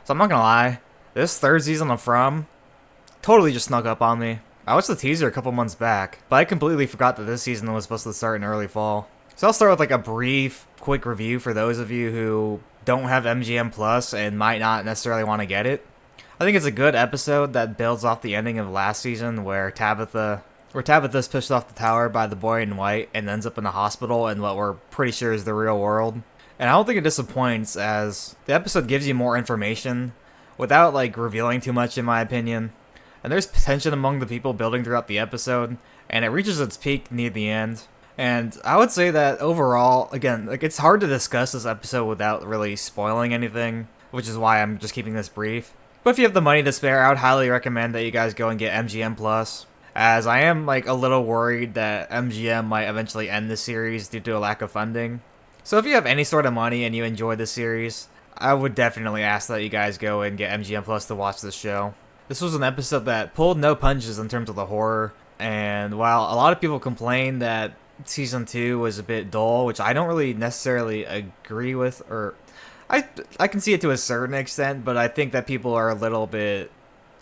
So I'm not gonna lie, this third season of From totally just snuck up on me. I watched the teaser a couple months back, but I completely forgot that this season was supposed to start in early fall. So I'll start with like a brief, quick review for those of you who don't have MGM Plus and might not necessarily want to get it. I think it's a good episode that builds off the ending of last season where Tabitha's pushed off the tower by the boy in white and ends up in the hospital in what we're pretty sure is the real world. And I don't think it disappoints, as the episode gives you more information without like revealing too much in my opinion. And there's tension among the people building throughout the episode, and it reaches its peak near the end. And I would say that overall, again, like it's hard to discuss this episode without really spoiling anything, which is why I'm just keeping this brief. But if you have the money to spare, I would highly recommend that you guys go and get MGM Plus, as I am like a little worried that MGM might eventually end the series due to a lack of funding. So if you have any sort of money and you enjoy the series, I would definitely ask that you guys go and get MGM Plus to watch this show. This was an episode that pulled no punches in terms of the horror, and while a lot of people complain that season 2 was a bit dull, which I don't really necessarily agree with, or I can see it to a certain extent, but I think that people are a little bit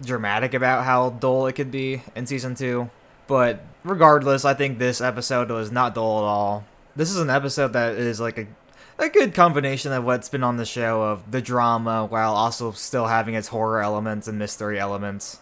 dramatic about how dull it could be in season 2. But regardless, I think this episode was not dull at all. This is an episode that is like a good combination of what's been on the show, of the drama while also still having its horror elements and mystery elements.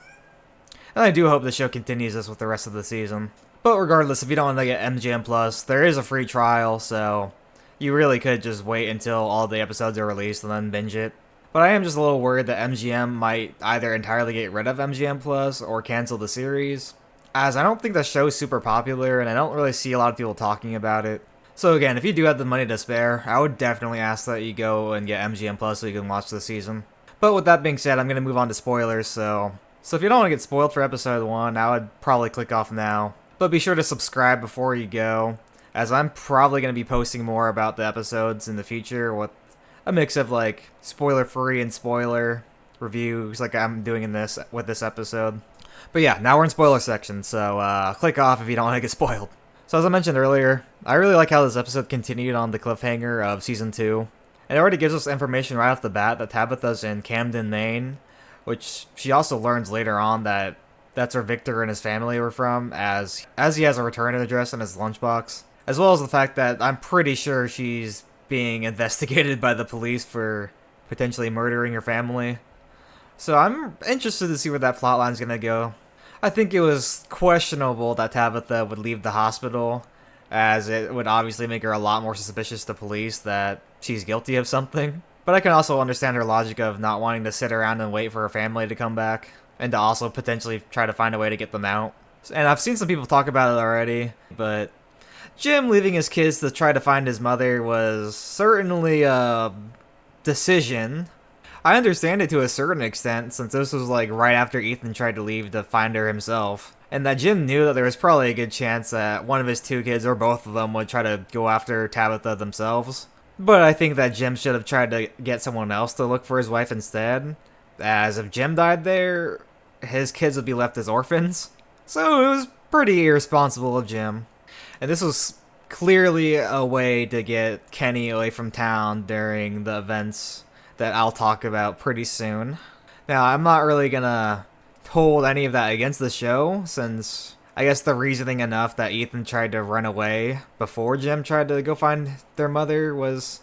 And I do hope the show continues this with the rest of the season. But regardless, if you don't want to get MGM Plus, there is a free trial, so you really could just wait until all the episodes are released and then binge it. But I am just a little worried that MGM might either entirely get rid of MGM Plus or cancel the series, as I don't think the show's super popular and I don't really see a lot of people talking about it. So again, if you do have the money to spare, I would definitely ask that you go and get MGM Plus so you can watch the season. But with that being said, I'm going to move on to spoilers, so if you don't want to get spoiled for episode 1, I would probably click off now. But be sure to subscribe before you go, as I'm probably going to be posting more about the episodes in the future with a mix of like spoiler-free and spoiler reviews like I'm doing with this episode. But yeah, now we're in spoiler section, so click off if you don't want to get spoiled. So as I mentioned earlier, I really like how this episode continued on the cliffhanger of Season 2. And it already gives us information right off the bat that Tabitha's in Camden, Maine, which she also learns later on that that's where Victor and his family were from, as he has a return address in his lunchbox. As well as the fact that I'm pretty sure she's being investigated by the police for potentially murdering her family. So I'm interested to see where that plotline's gonna go. I think it was questionable that Tabitha would leave the hospital, as it would obviously make her a lot more suspicious to police that she's guilty of something. But I can also understand her logic of not wanting to sit around and wait for her family to come back, and to also potentially try to find a way to get them out. And I've seen some people talk about it already, but Jim leaving his kids to try to find his mother was certainly a decision. I understand it to a certain extent, since this was like right after Ethan tried to leave to find her himself, and that Jim knew that there was probably a good chance that one of his 2 kids or both of them would try to go after Tabitha themselves. But I think that Jim should have tried to get someone else to look for his wife instead, as if Jim died there, his kids would be left as orphans. So it was pretty irresponsible of Jim. And this was clearly a way to get Kenny away from town during the events that I'll talk about pretty soon. Now, I'm not really gonna hold any of that against the show, since I guess the reasoning enough that Ethan tried to run away before Jim tried to go find their mother was...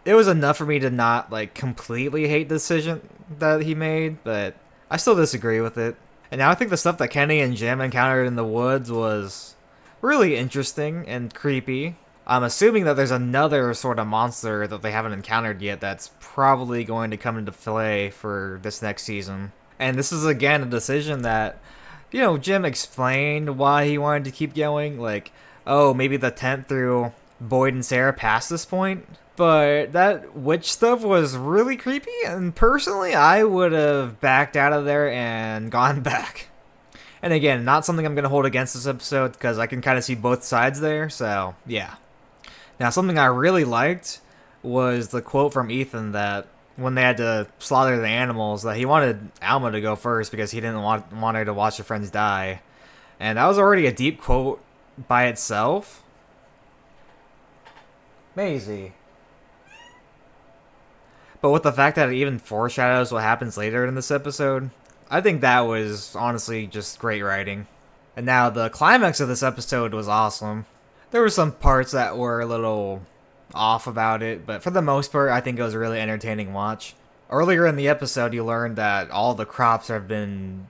It was enough for me to not like completely hate the decision that he made, but I still disagree with it. And now I think the stuff that Kenny and Jim encountered in the woods was really interesting and creepy. I'm assuming that there's another sort of monster that they haven't encountered yet that's probably going to come into play for this next season. And this is again a decision that, Jim explained why he wanted to keep going. Like, oh, maybe the tent threw Boyd and Sarah past this point. But that witch stuff was really creepy, and personally, I would have backed out of there and gone back. And again, not something I'm going to hold against this episode, because I can kind of see both sides there, so yeah. Now, something I really liked was the quote from Ethan that when they had to slaughter the animals, that he wanted Alma to go first because he didn't want her to watch her friends die. And that was already a deep quote by itself. Maisie. But with the fact that it even foreshadows what happens later in this episode, I think that was honestly just great writing. And now the climax of this episode was awesome. There were some parts that were a little off about it, but for the most part, I think it was a really entertaining watch. Earlier in the episode, you learned that all the crops have been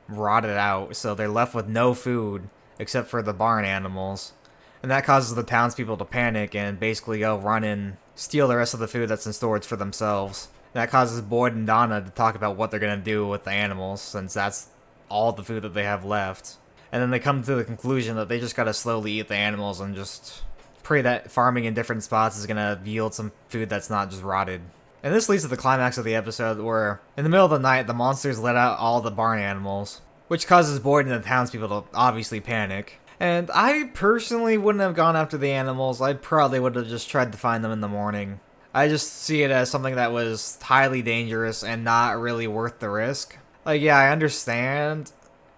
rotted out, so they're left with no food except for the barn animals. And that causes the townspeople to panic and basically go run and steal the rest of the food that's in storage for themselves. That causes Boyd and Donna to talk about what they're going to do with the animals, since that's all the food that they have left. And then they come to the conclusion that they just gotta slowly eat the animals and just pray that farming in different spots is gonna yield some food that's not just rotted. And this leads to the climax of the episode where, in the middle of the night, the monsters let out all the barn animals, which causes Boyd and the townspeople to obviously panic. And I personally wouldn't have gone after the animals. I probably would have just tried to find them in the morning. I just see it as something that was highly dangerous and not really worth the risk. Like, yeah, I understand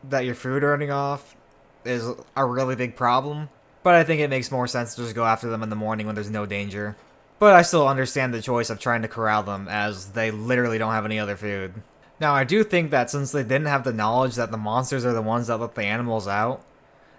that your food running off is a really big problem, but I think it makes more sense to just go after them in the morning when there's no danger. But I still understand the choice of trying to corral them, as they literally don't have any other food. Now, I do think that since they didn't have the knowledge that the monsters are the ones that let the animals out,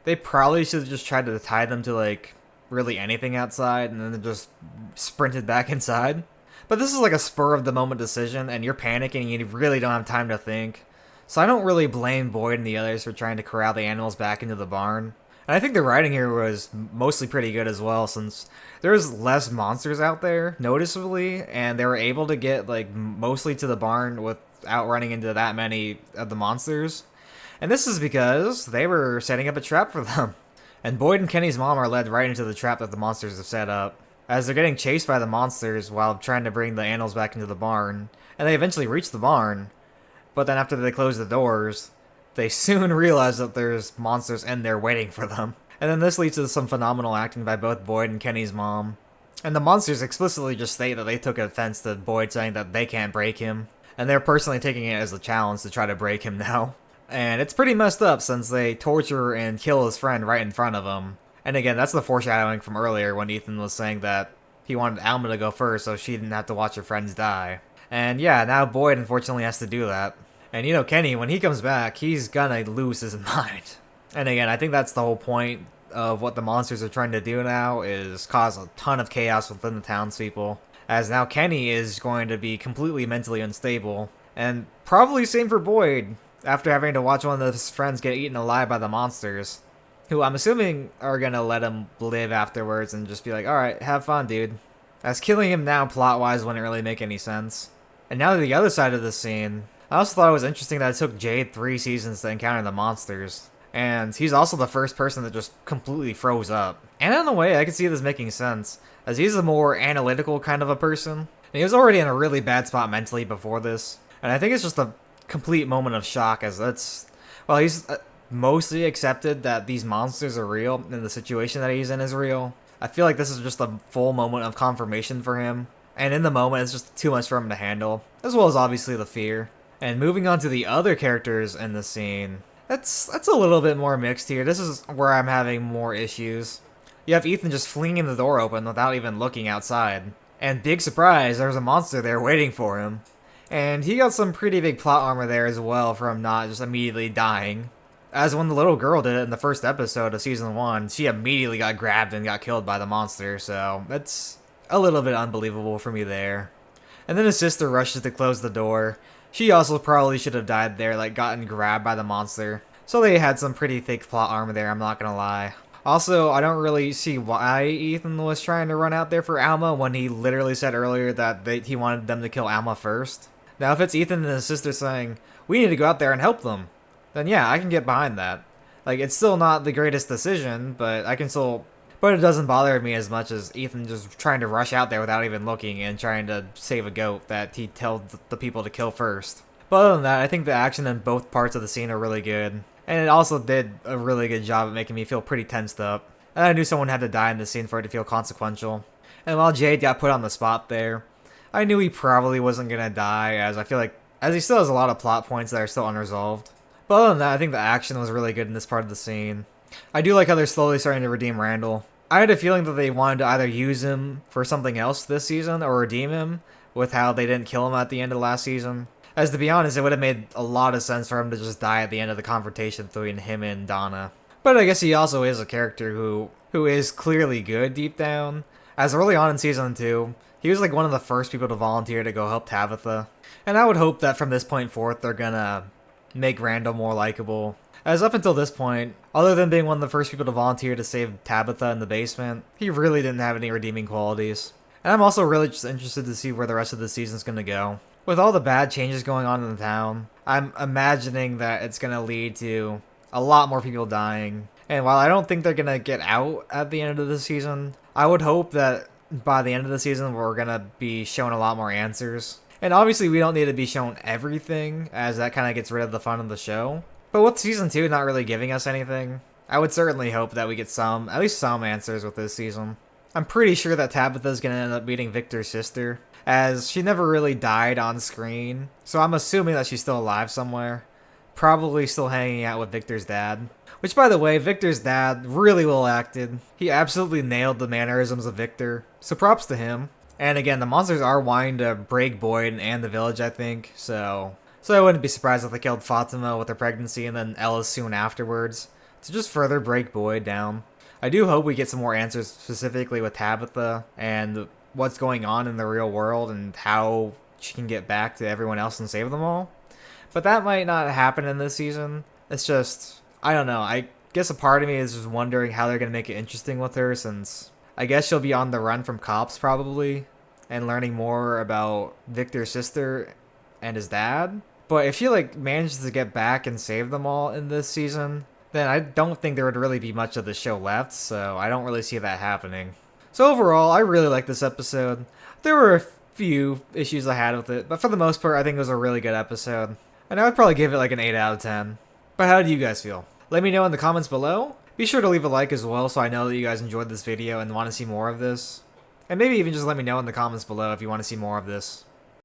they probably should have just tried to tie them to, like, really anything outside and then just sprinted back inside. But this is like a spur-of-the-moment decision, and you're panicking and you really don't have time to think. So I don't really blame Boyd and the others for trying to corral the animals back into the barn. And I think the writing here was mostly pretty good as well, since there's less monsters out there, noticeably, and they were able to get, like, mostly to the barn without running into that many of the monsters. And this is because they were setting up a trap for them. And Boyd and Kenny's mom are led right into the trap that the monsters have set up, as they're getting chased by the monsters while trying to bring the animals back into the barn. And they eventually reach the barn, but then after they close the doors, they soon realize that there's monsters in there waiting for them. And then this leads to some phenomenal acting by both Boyd and Kenny's mom. And the monsters explicitly just state that they took offense to Boyd saying that they can't break him, and they're personally taking it as a challenge to try to break him now. And it's pretty messed up since they torture and kill his friend right in front of him. And again, that's the foreshadowing from earlier when Ethan was saying that he wanted Alma to go first so she didn't have to watch her friends die. And yeah, now Boyd unfortunately has to do that. And you know, Kenny, when he comes back, he's gonna lose his mind. And again, I think that's the whole point of what the monsters are trying to do now, is cause a ton of chaos within the townspeople. As now Kenny is going to be completely mentally unstable. And probably same for Boyd, after having to watch one of his friends get eaten alive by the monsters. Who I'm assuming are gonna let him live afterwards and just be like, alright, have fun, dude. As killing him now plot-wise wouldn't really make any sense. And now to the other side of the scene, I also thought it was interesting that it took Jade 3 seasons to encounter the monsters. And he's also the first person that just completely froze up. And in a way, I can see this making sense, as he's a more analytical kind of a person. And he was already in a really bad spot mentally before this. And I think it's just a complete moment of shock, as he's mostly accepted that these monsters are real and the situation that he's in is real. I feel like this is just a full moment of confirmation for him. And in the moment, it's just too much for him to handle, as well as obviously the fear. And moving on to the other characters in the scene, that's a little bit more mixed here. This is where I'm having more issues. You have Ethan just flinging the door open without even looking outside. And big surprise, there's a monster there waiting for him. And he got some pretty big plot armor there as well from not just immediately dying. As when the little girl did it in the first episode of Season 1, she immediately got grabbed and got killed by the monster, so that's a little bit unbelievable for me there. And then his sister rushes to close the door. She also probably should have died there, like gotten grabbed by the monster. So they had some pretty thick plot armor there, I'm not gonna lie. Also, I don't really see why Ethan was trying to run out there for Alma when he literally said earlier that he wanted them to kill Alma first. Now, if it's Ethan and his sister saying, we need to go out there and help them, then yeah, I can get behind that. Like, it's still not the greatest decision, but but it doesn't bother me as much as Ethan just trying to rush out there without even looking and trying to save a goat that he told the people to kill first. But other than that, I think the action in both parts of the scene are really good. And it also did a really good job at making me feel pretty tensed up. And I knew someone had to die in this scene for it to feel consequential. And while Jade got put on the spot there, I knew he probably wasn't gonna die, as I feel like, as he still has a lot of plot points that are still unresolved. But other than that, I think the action was really good in this part of the scene. I do like how they're slowly starting to redeem Randall. I had a feeling that they wanted to either use him for something else this season or redeem him, with how they didn't kill him at the end of last season. As to be honest, it would have made a lot of sense for him to just die at the end of the confrontation between him and Donna. But I guess he also is a character who is clearly good deep down. As early on in Season 2, he was like one of the first people to volunteer to go help Tabitha. And I would hope that from this point forth, they're gonna make Randall more likable. As up until this point, other than being one of the first people to volunteer to save Tabitha in the basement, he really didn't have any redeeming qualities. And I'm also really just interested to see where the rest of the season's gonna go. With all the bad changes going on in the town, I'm imagining that it's gonna lead to a lot more people dying. And while I don't think they're gonna get out at the end of the season, I would hope that by the end of the season we're gonna be shown a lot more answers. And obviously we don't need to be shown everything, as that kind of gets rid of the fun of the show. But with Season 2 not really giving us anything, I would certainly hope that we get at least some answers with this season. I'm pretty sure that Tabitha's gonna end up meeting Victor's sister, as she never really died on screen, so I'm assuming that she's still alive somewhere. Probably still hanging out with Victor's dad. Which, by the way, Victor's dad really well acted. He absolutely nailed the mannerisms of Victor, so props to him. And again, the monsters are wanting to break Boyd and the village, I think, so I wouldn't be surprised if they killed Fatima with her pregnancy and then Ellis soon afterwards, to just further break Boyd down. I do hope we get some more answers specifically with Tabitha and what's going on in the real world and how she can get back to everyone else and save them all. But that might not happen in this season. It's just, I don't know. I guess a part of me is just wondering how they're going to make it interesting with her, since I guess she'll be on the run from cops probably and learning more about Victor's sister and his dad. But if she like manages to get back and save them all in this season, then I don't think there would really be much of the show left, so I don't really see that happening. So overall, I really liked this episode. There were a few issues I had with it, but for the most part, I think it was a really good episode. And I would probably give it like an 8 out of 10. But how do you guys feel? Let me know in the comments below. Be sure to leave a like as well so I know that you guys enjoyed this video and want to see more of this. And maybe even just let me know in the comments below if you want to see more of this.